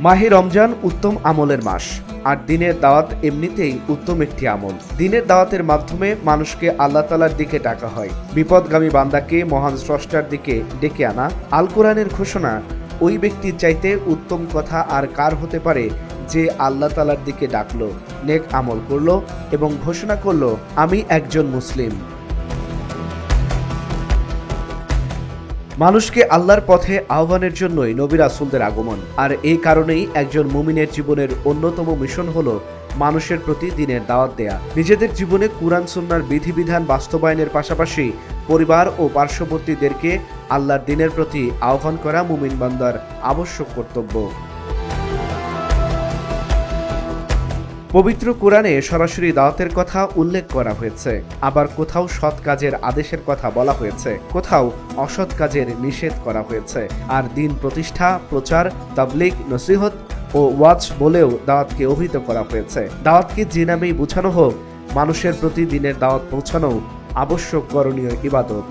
মাহে রমজান উত্তম আমলের মাস, আর দিনের দাওয়াত এমনিতেই উত্তম একটি আমল। দিনের দাওয়াতের মাধ্যমে মানুষকে আল্লাহ তাআলার দিকে ডাকা হয়, বিপদগামী বান্দাকে মহান স্রষ্টার দিকে ডেকে আনা। আল কোরআনের ঘোষণা, ওই ব্যক্তির চাইতে উত্তম কথা আর কার হতে পারে যে আল্লাহ তাআলার দিকে ডাকলো, নেক আমল করলো এবং ঘোষণা করলো, আমি একজন মুসলিম। মানুষকে আল্লাহর পথে আহ্বানের জন্যই নবী রাসূলদের আগমন, আর এই কারণেই একজন মুমিনের জীবনের অন্যতম মিশন হলো মানুষের প্রতি দ্বীনের দাওয়াত দেয়া। নিজেদের জীবনে কুরআন সুন্নাহর বিধিবিধান বাস্তবায়নের পাশাপাশি পরিবার ও পার্শ্ববর্তীদেরকে আল্লাহর দ্বীনের প্রতি আহ্বান করা মুমিন বান্দার আবশ্যক কর্তব্য। পবিত্র কোরআনে সরাসরি দাওয়াতের কথা উল্লেখ করা হয়েছে, আবার কোথাও সৎ কাজের আদেশের কথা বলা হয়েছে, কোথাও অসৎ কাজের নিষেধ করা হয়েছে। আর দিন প্রতিষ্ঠা, প্রচার, তাবলীগ, নসিহত ও ওয়াজ বলেও দাওয়াতকে অভিহিত করা হয়েছে। দাওয়াতকে যে নামেই বোঝানো হোক, মানুষের প্রতি দ্বীনের দাওয়াত পৌঁছানো আবশ্যক করণীয় ইবাদত।